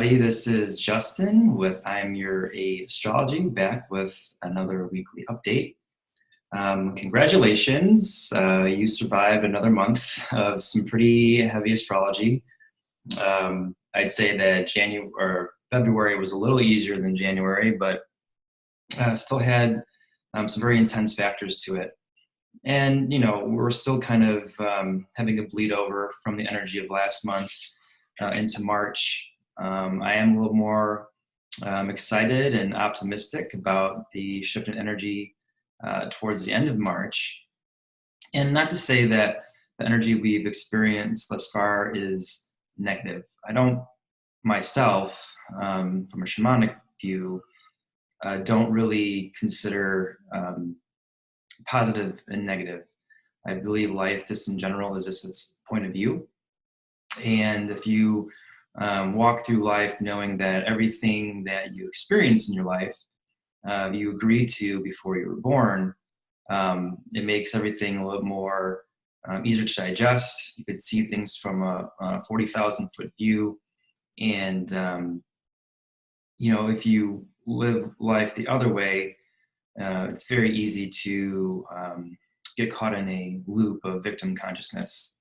everybody. This is Justin with I'm Your Astrology, back with another weekly update. Congratulations, you survived another month of some pretty heavy astrology. I'd say that January or February was a little easier than January, but still had some very intense factors to it. And, you know, we're still kind of having a bleed over from the energy of last month into March. I am a little more excited and optimistic about the shift in energy towards the end of March. And not to say that the energy we've experienced thus far is negative. I don't myself, from a shamanic view, don't really consider positive and negative. I believe life just in general is just its point of view. And if you walk through life knowing that everything that you experience in your life, you agreed to before you were born, it makes everything a little more easier to digest. You could see things from a 40,000 foot view. And, you know, if you live life the other way, it's very easy to get caught in a loop of victim consciousness.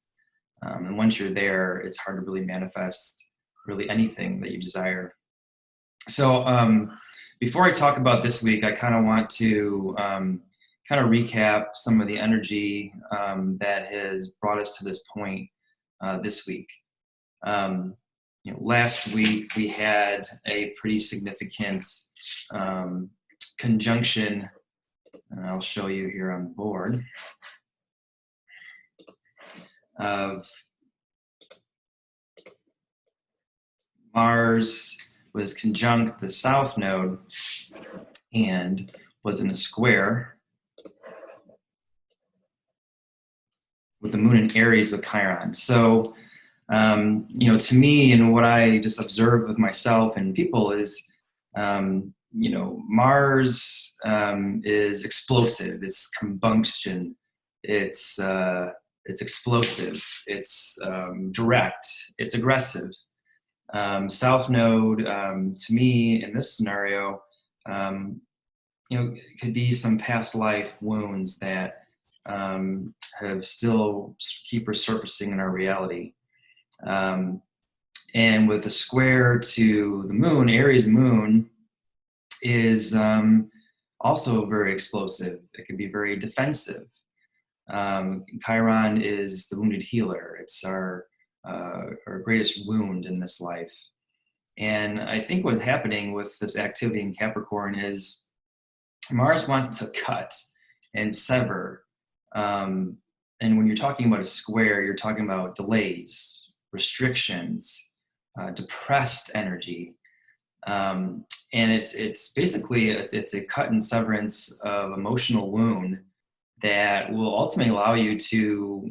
And once you're there, it's hard to really manifest really anything that you desire. So before I talk about this week, I kind of want to kind of recap some of the energy that has brought us to this point this week. You know, last week we had a pretty significant conjunction, and I'll show you here on the board, of Mars was conjunct the south node and was in a square with the moon in Aries with Chiron. So, you know, to me, and what I just observe with myself and people is, you know, Mars is explosive. It's combustion. It's explosive. It's direct. It's aggressive. South node, to me, in this scenario, you know, it could be some past life wounds that have still keep resurfacing in our reality. And with the square to the moon, Aries moon is also very explosive. It can be very defensive. Chiron is the wounded healer. It's our greatest wound in this life. And I think what's happening with this activity in Capricorn is Mars wants to cut and sever. And when you're talking about a square, you're talking about delays, restrictions, depressed energy. And it's basically it's a cut and severance of emotional wound that will ultimately allow you to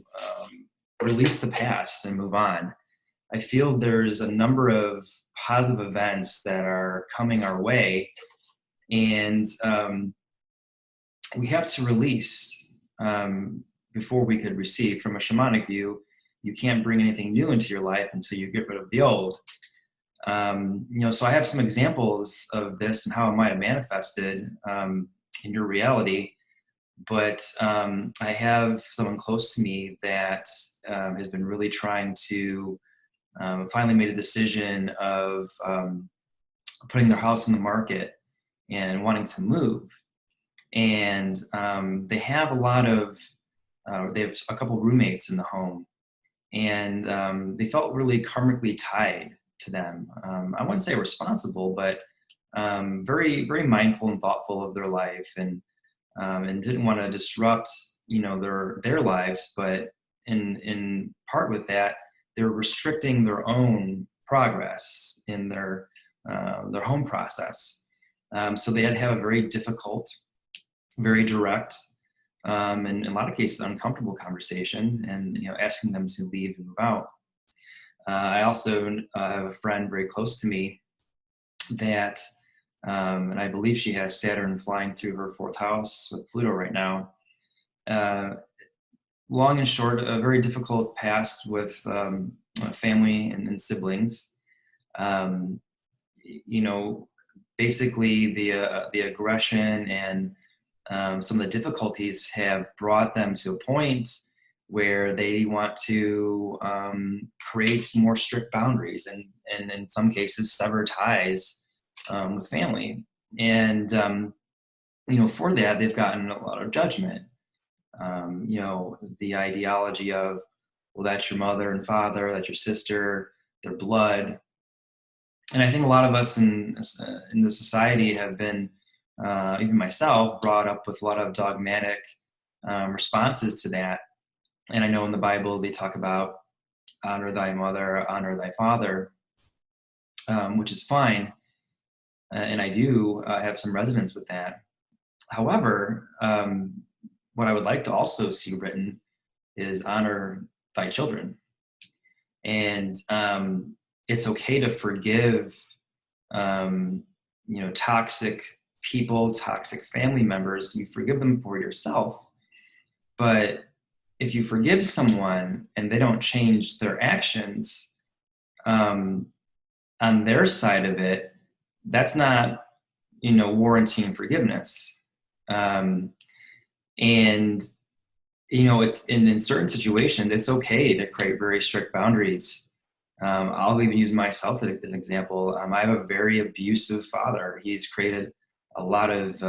release the past and move on. I feel there's a number of positive events that are coming our way, and we have to release before we could receive. From a shamanic view, you can't bring anything new into your life until you get rid of the old. You know, so I have some examples of this and how it might have manifested in your reality. But I have someone close to me that has been really trying to finally made a decision of putting their house on the market and wanting to move. And they have a lot of, they have a couple roommates in the home, and they felt really karmically tied to them. I wouldn't say responsible, but very, very mindful and thoughtful of their life, and didn't want to disrupt, you know, their lives. But in part with that, they're restricting their own progress in their home process. So they had to have a very difficult, very direct, and in a lot of cases uncomfortable conversation, and, you know, asking them to leave and move out. I also have a friend very close to me that, and I believe she has Saturn flying through her fourth house with Pluto right now. Long and short, a very difficult past with family and siblings. you know, basically the aggression and some of the difficulties have brought them to a point where they want to create more strict boundaries and in some cases sever ties with family. And, you know, for that, they've gotten a lot of judgment. You know, the ideology of, well, that's your mother and father, that's your sister, their blood. And I think a lot of us in the society have been, even myself, brought up with a lot of dogmatic responses to that. And I know in the Bible they talk about honor thy mother, honor thy father, which is fine. And I do have some resonance with that. However, what I would like to also see written is honor thy children. And it's okay to forgive, you know, toxic people, toxic family members. You forgive them for yourself. But if you forgive someone and they don't change their actions on their side of it, that's not, you know, warranting forgiveness. And, you know, it's in certain situations, it's okay to create very strict boundaries. I'll even use myself as an example. I have a very abusive father. He's created a lot of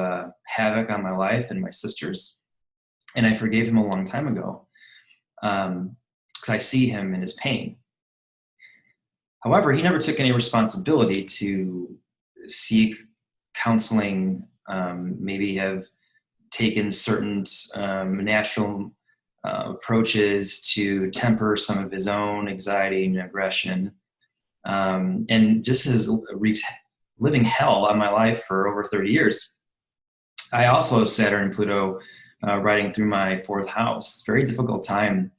havoc on my life and my sister's. And I forgave him a long time ago because I see him in his pain. However, he never took any responsibility to seek counseling, maybe have taken certain natural approaches to temper some of his own anxiety and aggression, and just has wreaked living hell on my life for over 30 years. I also have Saturn and Pluto riding through my fourth house. It's a very difficult time.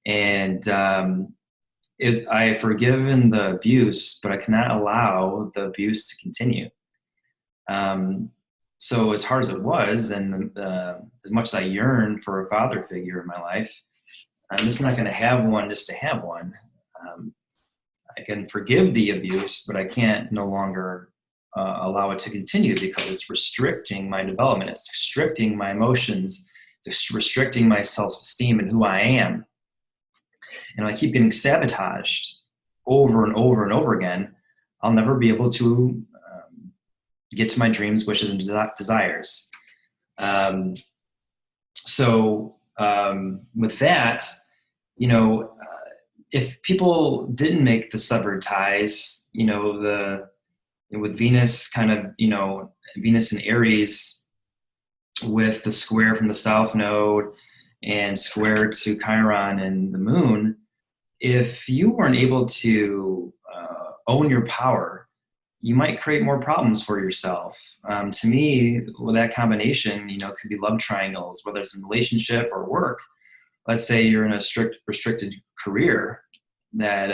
And I have forgiven the abuse, but I cannot allow the abuse to continue. So as hard as it was, and as much as I yearn for a father figure in my life, I'm just not going to have one just to have one. I can forgive the abuse, but I can't no longer allow it to continue because it's restricting my development. It's restricting my emotions. It's restricting my self-esteem and who I am. And if I keep getting sabotaged over and over and over again, I'll never be able to get to my dreams, wishes, and desires. So with that, you know, if people didn't make the severed ties, you know, with Venus kind of, you know, Venus in Aries with the square from the South Node and square to Chiron and the Moon, if you weren't able to own your power, you might create more problems for yourself. To me, with that combination, you know, it could be love triangles, whether it's in relationship or work. Let's say you're in a restricted career that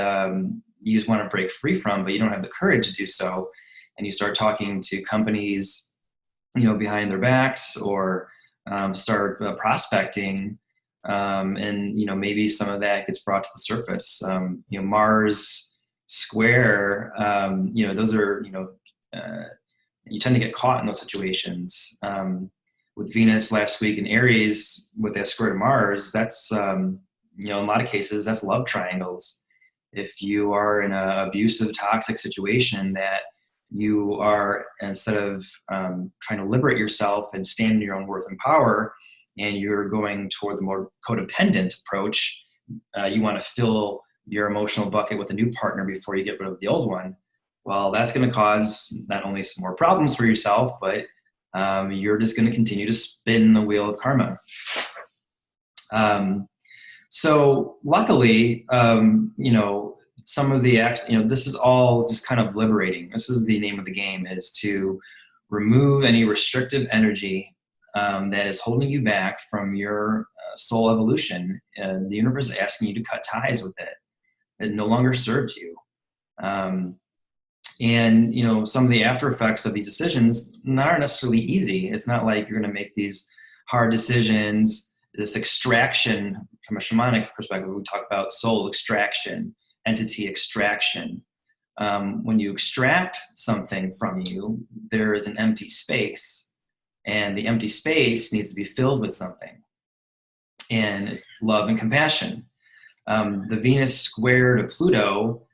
you just want to break free from, but you don't have the courage to do so. And you start talking to companies, you know, behind their backs, or start prospecting. And, you know, maybe some of that gets brought to the surface. You know, Mars square, you know, those are, you know, you tend to get caught in those situations. With Venus last week in Aries with that square to Mars, that's, you know, in a lot of cases, that's love triangles. If you are in an abusive, toxic situation that you are, instead of trying to liberate yourself and stand in your own worth and power, and you're going toward the more codependent approach, you want to fill your emotional bucket with a new partner before you get rid of the old one. Well, that's going to cause not only some more problems for yourself, but you're just going to continue to spin the wheel of karma. So luckily, you know, some of the you know, this is all just kind of liberating. This is the name of the game, is to remove any restrictive energy that is holding you back from your soul evolution. And the universe is asking you to cut ties with it. It no longer serves you. And, you know, some of the after effects of these decisions aren't necessarily easy. It's not like you're going to make these hard decisions, this extraction from a shamanic perspective. We talk about soul extraction, entity extraction. When you extract something from you, there is an empty space, and the empty space needs to be filled with something. And it's love and compassion. The Venus square to Pluto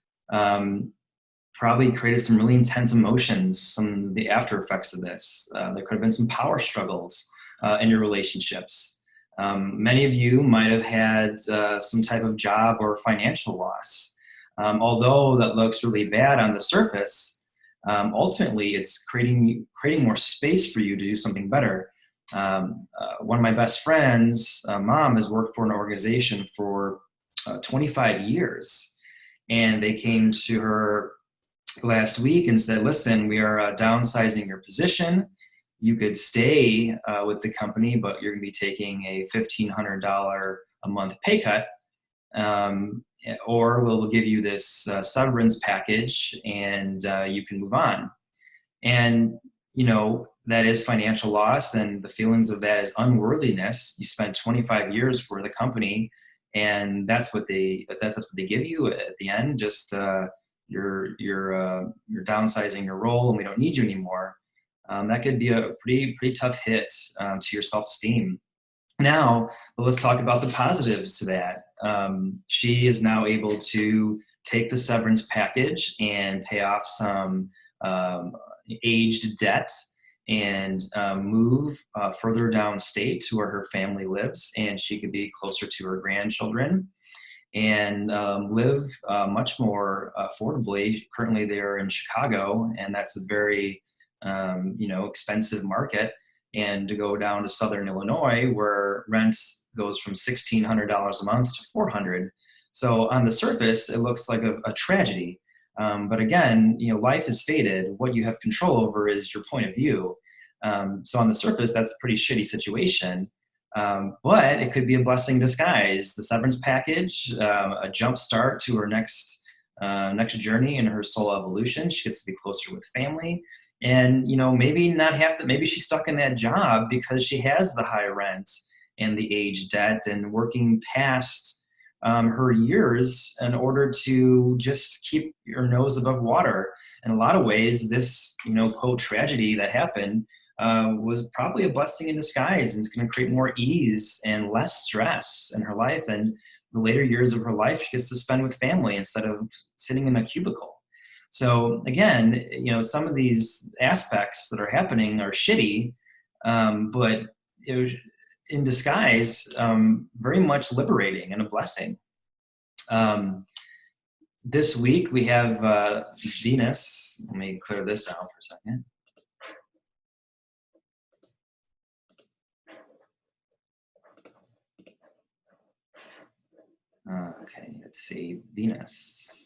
probably created some really intense emotions, some of the after effects of this. There could have been some power struggles in your relationships. Many of you might have had some type of job or financial loss. Although that looks really bad on the surface, ultimately it's creating more space for you to do something better. One of my best friends' mom has worked for an organization for 25 years, and they came to her last week and said, listen, we are downsizing your position. You could stay with the company, but you're going to be taking a $1,500 a month pay cut, or we'll give you this severance package, and you can move on. And, you know, that is financial loss, and the feelings of that is unworthiness. You spent 25 years for the company, and that's what they give you at the end. Just you're downsizing your role, and we don't need you anymore. That could be a pretty tough hit to your self-esteem. Now, let's talk about the positives to that. She is now able to take the severance package and pay off some aged debt, and move further downstate to where her family lives, and she could be closer to her grandchildren and live much more affordably. Currently, they're in Chicago, and that's a very expensive market. And to go down to Southern Illinois, where rent goes from $1,600 a month to $400. So on the surface, it looks like a tragedy. But again, life is fated. What you have control over is your point of view. So on the surface, that's a pretty shitty situation. But it could be a blessing in disguise. The severance package, a jump start to her next journey in her soul evolution. She gets to be closer with family. And, maybe not have to, maybe she's stuck in that job because she has the high rent and the age debt, and working past her years in order to just keep your nose above water. In a lot of ways, this, quote, tragedy that happened was probably a blessing in disguise, and it's going to create more ease and less stress in her life. And the later years of her life, she gets to spend with family instead of sitting in a cubicle. So again, some of these aspects that are happening are shitty, but in disguise, very much liberating and a blessing. This week we have Venus. Let me clear this out for a second. Okay, let's see, Venus.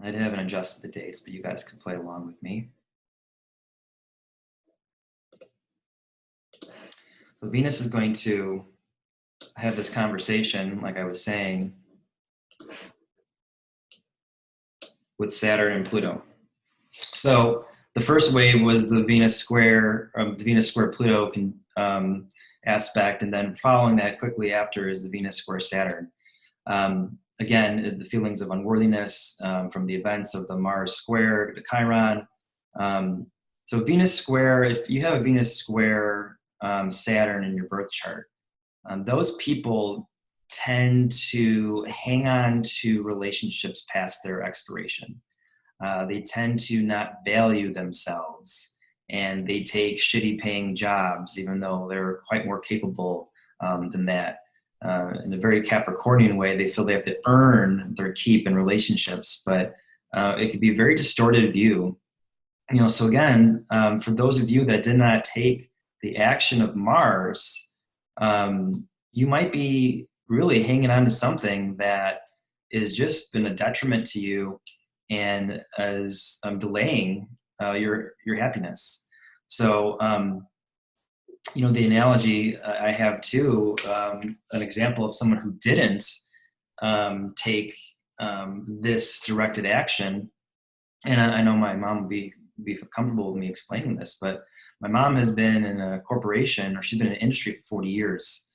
I haven't adjusted the dates, but you guys can play along with me. So Venus is going to have this conversation, like I was saying, with Saturn and Pluto. So the first wave was the Venus square Pluto aspect, and then following that quickly after is the Venus square Saturn. Again, the feelings of unworthiness from the events of the Mars square to Chiron. So Venus square, if you have a Venus square Saturn in your birth chart, those people tend to hang on to relationships past their expiration. They tend to not value themselves, and they take shitty paying jobs, even though they're quite more capable than that. In a very Capricornian way, they feel they have to earn their keep in relationships, but it could be a very distorted view. So again, for those of you that did not take the action of Mars, you might be really hanging on to something that is just been a detriment to you and is delaying your happiness. So the analogy I have too, an example of someone who didn't take this directed action, and I know my mom would be comfortable with me explaining this, but my mom has been in a corporation, or she's been in the industry for 40 years.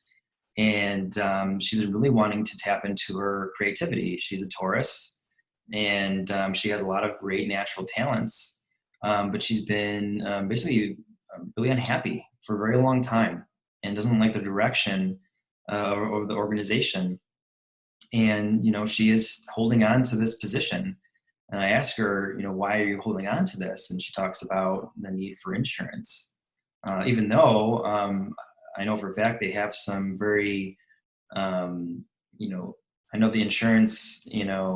And she's really wanting to tap into her creativity. She's a Taurus, and she has a lot of great natural talents, but she's been basically really unhappy for a very long time and doesn't like the direction of the organization. And, she is holding on to this position. And I ask her, why are you holding on to this? And she talks about the need for insurance. Even though I know for a fact they have some very, I know the insurance,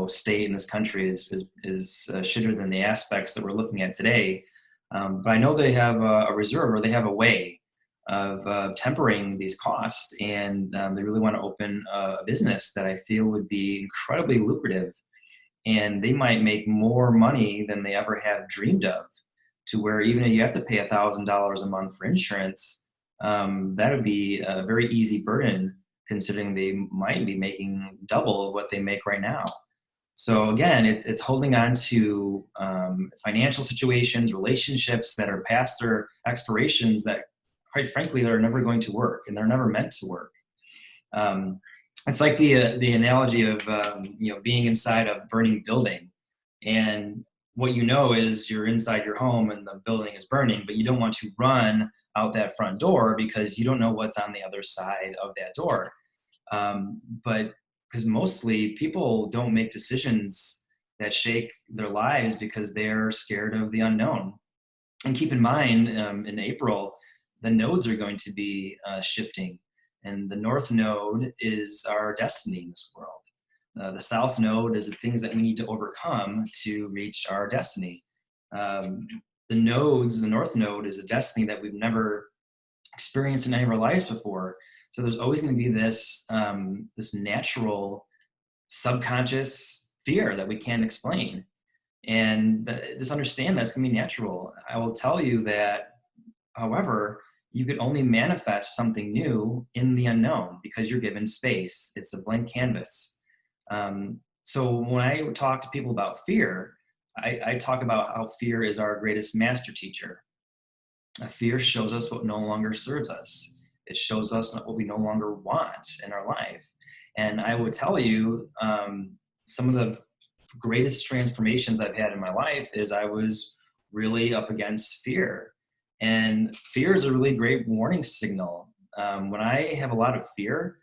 state in this country is shitter than the aspects that we're looking at today. But I know they have a reserve, or they have a way of tempering these costs, and they really want to open a business that I feel would be incredibly lucrative, and they might make more money than they ever have dreamed of, to where even if you have to pay $1,000 a month for insurance, that would be a very easy burden, considering they might be making double what they make right now. So again, it's holding on to financial situations, relationships that are past their expirations, that quite frankly, they're never going to work, and they're never meant to work. It's like the analogy of being inside a burning building, and what is you're inside your home and the building is burning, but you don't want to run out that front door because you don't know what's on the other side of that door. But because mostly people don't make decisions that shake their lives because they're scared of the unknown. And keep in mind, in April, the nodes are going to be shifting. And the North Node is our destiny in this world. The South Node is the things that we need to overcome to reach our destiny. The North Node is a destiny that we've never experienced in any of our lives before. So there's always going to be this natural subconscious fear that we can't explain. And just understand that's going to be natural. I will tell you that, however, you could only manifest something new in the unknown because you're given space. It's a blank canvas. So when I talk to people about fear, I talk about how fear is our greatest master teacher. Fear shows us what no longer serves us. It shows us what we no longer want in our life. And I would tell you, some of the greatest transformations I've had in my life is I was really up against fear. And fear is a really great warning signal. When I have a lot of fear,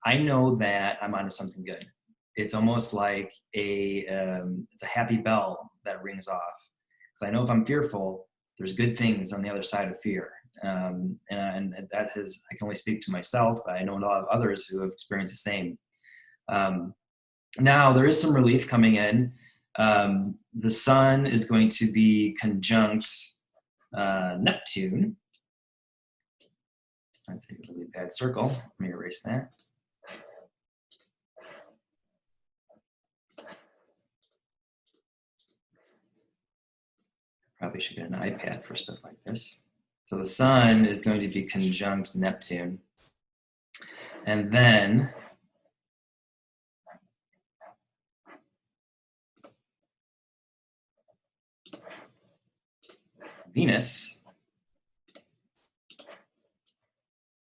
I know that I'm onto something good. It's almost like it's a happy bell that rings off. Because I know if I'm fearful, there's good things on the other side of fear. And that is, I can only speak to myself, but I know a lot of others who have experienced the same. Now, there is some relief coming in. The sun is going to be conjunct Neptune. That's a really bad circle. Let me erase that. Probably should get an iPad for stuff like this. So the sun is going to be conjunct Neptune. And then Venus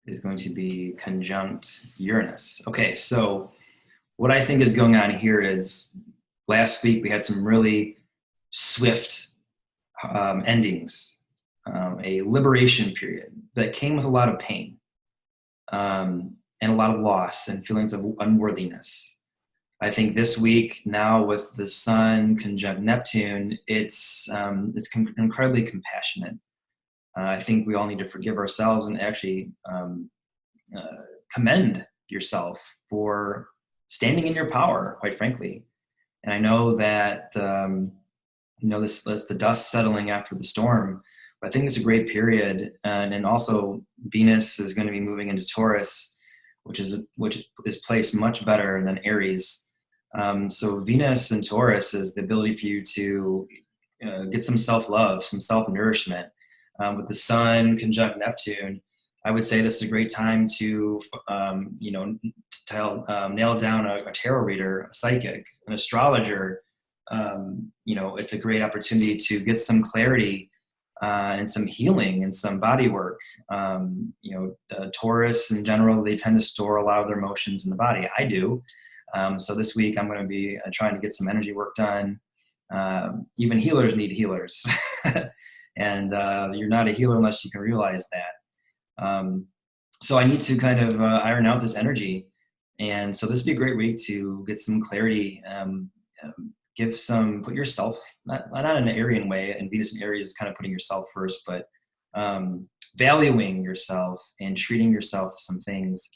is going to be conjunct Uranus. Okay, so what I think is going on here is last week we had some really swift endings, a liberation period that came with a lot of pain and a lot of loss and feelings of unworthiness. I think this week now with the sun conjunct Neptune, it's incredibly compassionate. I think we all need to forgive ourselves and actually commend yourself for standing in your power, quite frankly. And I know that this the dust settling after the storm. But I think it's a great period, and also Venus is going to be moving into Taurus, which is placed much better than Aries. So Venus and Taurus is the ability for you to get some self-love, some self-nourishment. With the sun conjunct Neptune, I would say this is a great time to nail down a tarot reader, a psychic, an astrologer. It's a great opportunity to get some clarity and some healing and some body work. Taurus in general, they tend to store a lot of their emotions in the body. I do. So this week I'm going to be trying to get some energy work done. Even healers need healers. And you're not a healer unless you can realize that. So I need to kind of iron out this energy. And so this would be a great week to get some clarity, put yourself, not in an Aryan way, and Venus in Aries is kind of putting yourself first, but valuing yourself and treating yourself to some things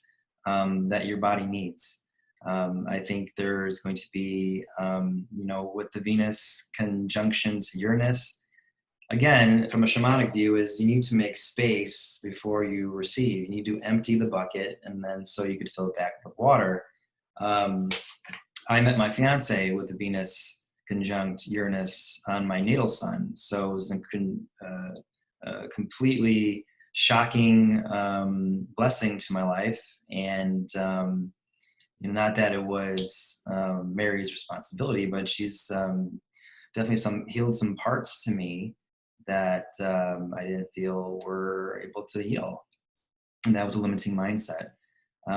that your body needs. I think there's going to be, with the Venus conjunction to Uranus, again, from a shamanic view, is you need to make space before you receive. You need to empty the bucket, and then so you could fill it back with water. I met my fiance with the Venus conjunct Uranus on my natal sun, so it was a completely shocking blessing to my life, and not that it was Mary's responsibility, but she's definitely healed some parts to me that I didn't feel were able to heal, and that was a limiting mindset.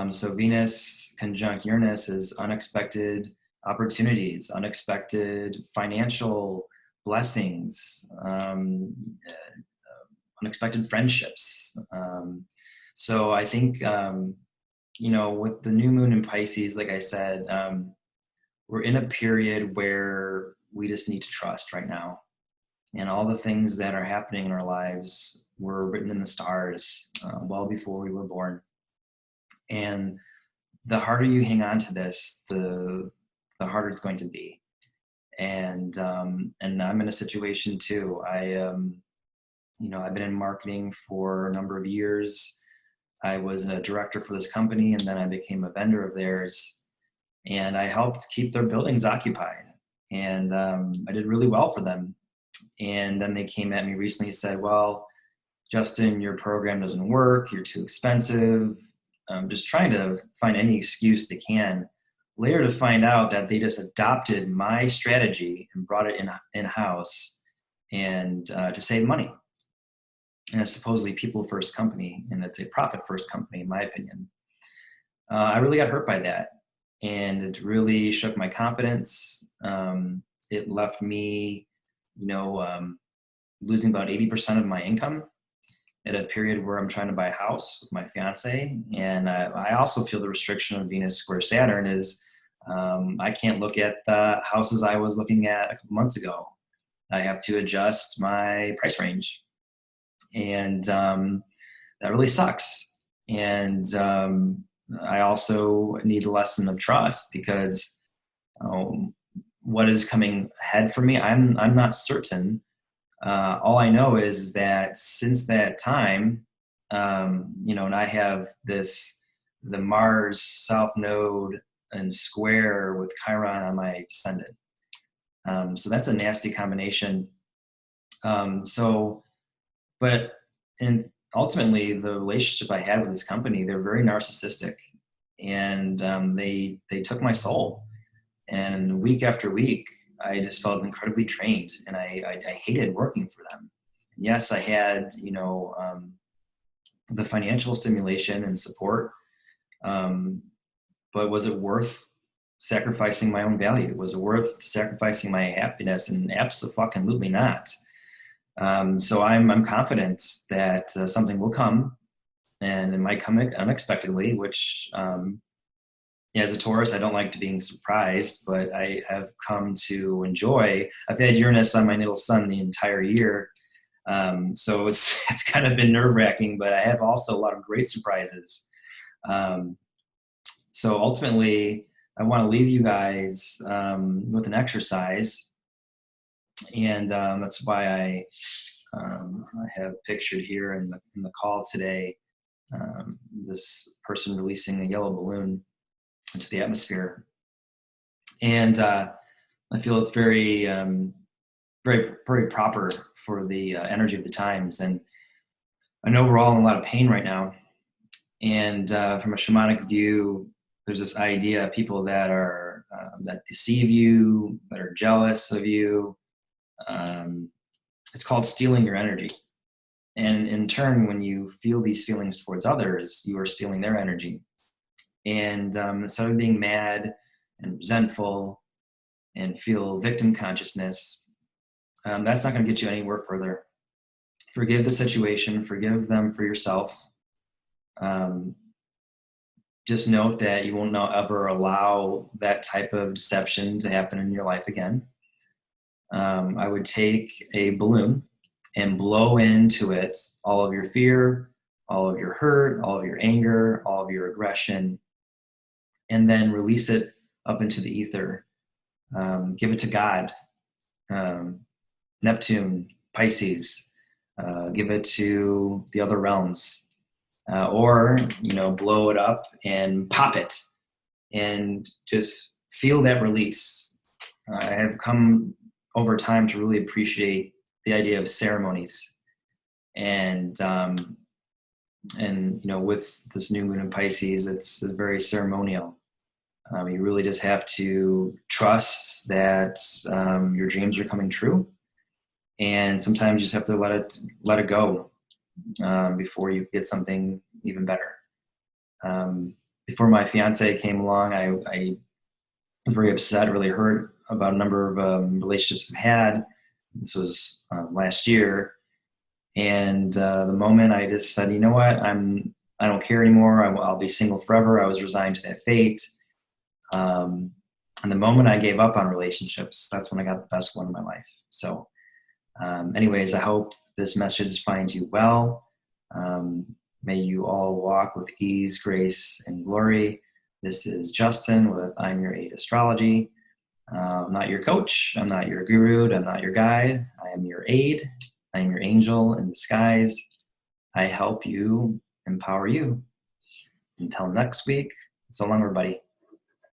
So Venus conjunct Uranus is unexpected opportunities, unexpected financial blessings, unexpected friendships. So I think, with the new moon in Pisces, like I said, we're in a period where we just need to trust right now. And all the things that are happening in our lives were written in the stars well before we were born. And the harder you hang on to this, the harder it's going to be. And I'm in a situation too. I've been in marketing for a number of years. I was a director for this company, and then I became a vendor of theirs. And I helped keep their buildings occupied. And I did really well for them. And then they came at me recently and said, well, Justin, your program doesn't work. You're too expensive. Just trying to find any excuse they can. Later to find out that they just adopted my strategy and brought it in-house and to save money. And it's supposedly people first company, and it's a profit first company, in my opinion. I really got hurt by that, and it really shook my confidence. It left me, losing about 80% of my income at a period where I'm trying to buy a house with my fiance. And I also feel the restriction of Venus square Saturn is I can't look at the houses I was looking at a couple months ago. I have to adjust my price range. And that really sucks. And I also need a lesson of trust, because what is coming ahead for me, I'm not certain. All I know is that since that time, and I have the Mars South Node and square with Chiron on my descendant. So that's a nasty combination. But ultimately, the relationship I had with this company, they're very narcissistic, and they took my soul. And week after week, I just felt incredibly drained, and I hated working for them. And yes, I had the financial stimulation and support, but was it worth sacrificing my own value? Was it worth sacrificing my happiness? And absolutely not. So I'm confident that something will come, and it might come unexpectedly, which as a Taurus, I don't like to being surprised, but I have come to enjoy. I've had Uranus on my natal sun the entire year. So it's kind of been nerve-wracking, but I have also a lot of great surprises. So ultimately, I want to leave you guys with an exercise. And that's why I have pictured here in the call today this person releasing a yellow balloon into the atmosphere. And I feel it's very, very, very proper for the energy of the times. And I know we're all in a lot of pain right now. And from a shamanic view, there's this idea of people that are that deceive you, that are jealous of you, it's called stealing your energy. And in turn, when you feel these feelings towards others, you are stealing their energy. And instead of being mad and resentful and feel victim consciousness, that's not going to get you anywhere further. Forgive the situation, forgive them for yourself. Just note that you will not ever allow that type of deception to happen in your life again. I would take a balloon and blow into it all of your fear, all of your hurt, all of your anger, all of your aggression, and then release it up into the ether. Give it to God, Neptune, Pisces. Give it to the other realms. Or, blow it up and pop it and just feel that release. I have come over time to really appreciate the idea of ceremonies. And with this new moon in Pisces, it's very ceremonial. You really just have to trust that your dreams are coming true. And sometimes you just have to let it go before you get something even better. Before my fiance came along, I was very upset, really hurt about a number of relationships I've had. This was last year. And the moment I just said, you know what, I don't care anymore. I'll be single forever. I was resigned to that fate. And the moment I gave up on relationships, that's when I got the best one in my life. So anyways, I hope this message finds you well. May you all walk with ease, grace, and glory. This is Justin with I'm Your Aid Astrology. I'm not your coach. I'm not your guru. I'm not your guide. I am your aid. I am your angel in disguise. I help you, empower you. Until next week, so long, everybody.